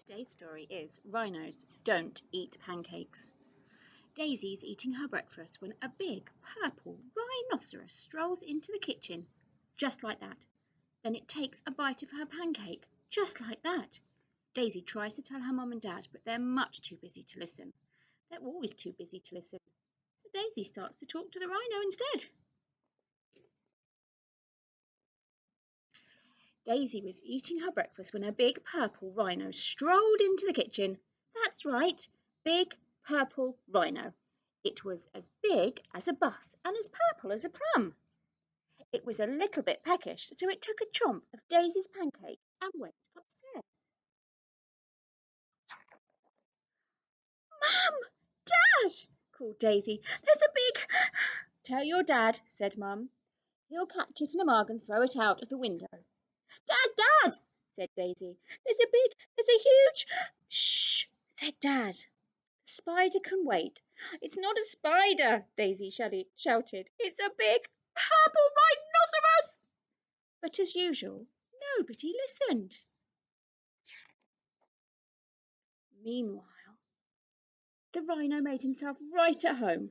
Today's story is Rhinos Don't Eat Pancakes. Daisy's eating her breakfast when a big purple rhinoceros strolls into the kitchen, just like that. Then it takes a bite of her pancake, just like that. Daisy tries to tell her mum and dad, but they're much too busy to listen. They're always too busy to listen. So Daisy starts to talk to the rhino instead. Daisy was eating her breakfast when a big purple rhino strolled into the kitchen. That's right, big purple rhino. It was as big as a bus and as purple as a plum. It was a little bit peckish, so it took a chomp of Daisy's pancake and went upstairs. Mum! Dad! Called Daisy. There's a big. Tell your dad, said Mum. He'll catch it in a mug and throw it out of the window. Dad! Said Daisy. There's a huge. Shh, said Dad. The spider can wait. It's not a spider, Daisy shouted. It's a big purple rhinoceros. But as usual, nobody listened. Meanwhile, the rhino made himself right at home.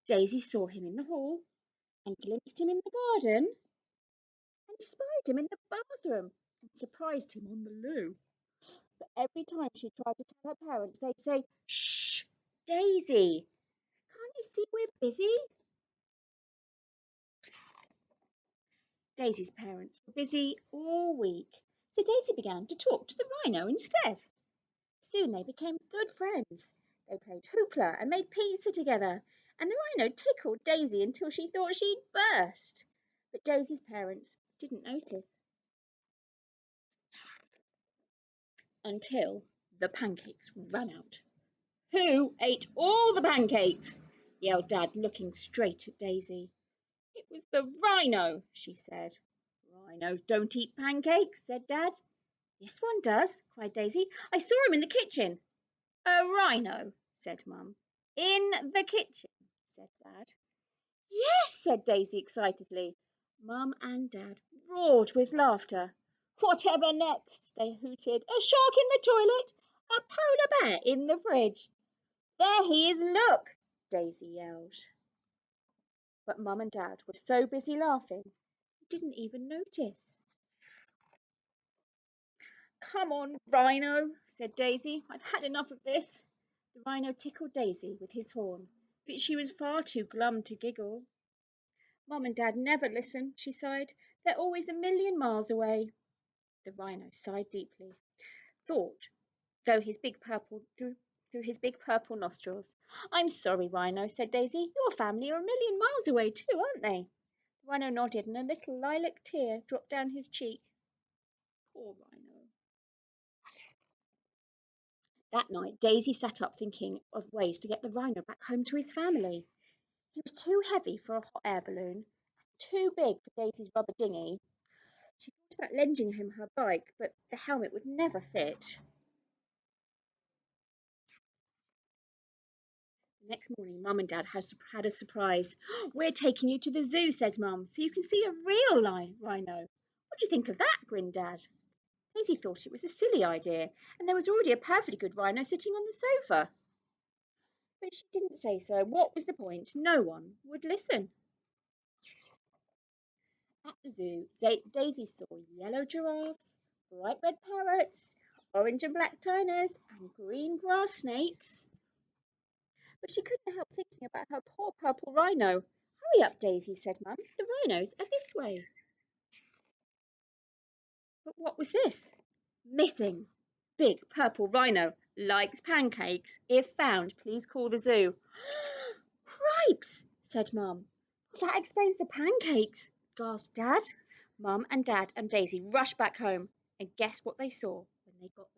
Daisy saw him in the hall and glimpsed him in the garden and spied him in the bathroom and surprised him on the loo. But every time she tried to tell her parents, they'd say, Shh, Daisy, can't you see we're busy? Daisy's parents were busy all week, so Daisy began to talk to the rhino instead. Soon they became good friends. They played hoopla and made pizza together, and the rhino tickled Daisy until she thought she'd burst. But Daisy's parents didn't notice until the pancakes ran out. Who ate all the pancakes? Yelled Dad, looking straight at Daisy. It was the rhino, she said. Rhinos don't eat pancakes, said Dad. This one does, cried Daisy. I saw him in the kitchen. A rhino, said Mum. In the kitchen, said Dad. Yes, said Daisy excitedly. Mum and Dad roared with laughter. Whatever next, they hooted. A shark in the toilet, a polar bear in the fridge. There he is, look, Daisy yelled. But Mum and Dad were so busy laughing, they didn't even notice. Come on, Rhino, said Daisy. I've had enough of this. The rhino tickled Daisy with his horn, but she was far too glum to giggle. Mum and Dad never listen, she sighed. They're always a million miles away. The rhino sighed deeply, thought, through his big purple nostrils. I'm sorry, Rhino, said Daisy. Your family are a million miles away too, aren't they? The rhino nodded, and a little lilac tear dropped down his cheek. Poor Rhino. That night, Daisy sat up thinking of ways to get the rhino back home to his family. He was too heavy for a hot air balloon, too big for Daisy's rubber dinghy. She thought about lending him her bike, but the helmet would never fit. The next morning, Mum and Dad had a surprise. We're taking you to the zoo, said Mum, so you can see a real rhino. What do you think of that? Grinned Dad. Daisy thought it was a silly idea, and there was already a perfectly good rhino sitting on the sofa. But she didn't say so. What was the point? No one would listen. At the zoo, Daisy saw yellow giraffes, bright red parrots, orange and black tigers, and green grass snakes. But she couldn't help thinking about her poor purple rhino. Hurry up, Daisy, said Mum. The rhinos are this way. But what was this? Missing. Big purple rhino likes pancakes. If found, please call the zoo. Cripes, said Mum. That explains the pancakes, gasped Dad. Mum and Dad and Daisy rushed back home, and guess what they saw when they got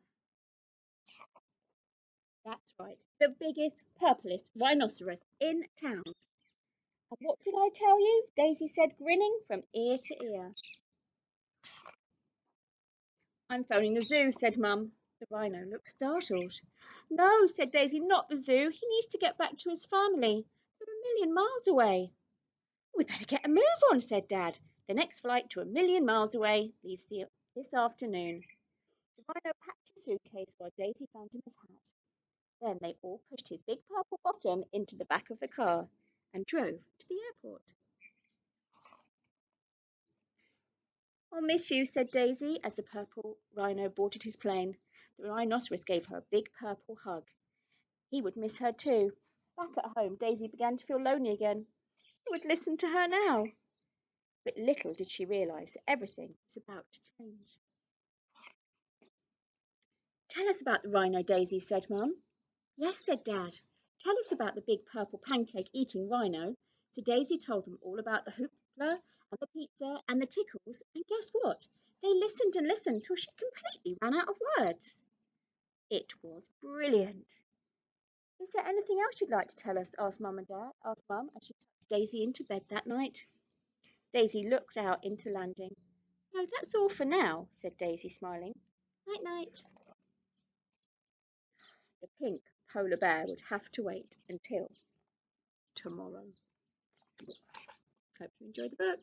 there? That's right, the biggest, purplest rhinoceros in town. And what did I tell you? Daisy said, grinning from ear to ear. I'm phoning the zoo, said Mum. The rhino looked startled. No, said Daisy, not the zoo. He needs to get back to his family. They're a million miles away. We'd better get a move on, said Dad. The next flight to a million miles away leaves this afternoon. The Rhino packed his suitcase while Daisy found him his hat. Then they all pushed his big purple bottom into the back of the car and drove to the airport. "I'll miss you," said Daisy as the purple Rhino boarded his plane. The rhinoceros gave her a big purple hug. He would miss her too. Back at home, Daisy began to feel lonely again. Who would listen to her now? But little did she realize that everything was about to change. "Tell us about the rhino, Daisy," said Mum. "Yes," said Dad. "Tell us about the big purple pancake eating rhino." So Daisy told them all about the hoopla and the pizza and the tickles, and guess what? They listened and listened till she completely ran out of words. It was brilliant. "Is there anything else you'd like to tell us?" asked Mum as she tucked Daisy into bed that night. Daisy looked out into landing. "No, that's all for now," said Daisy, smiling. "Night night." The pink polar bear would have to wait until tomorrow. Hope you enjoyed the book.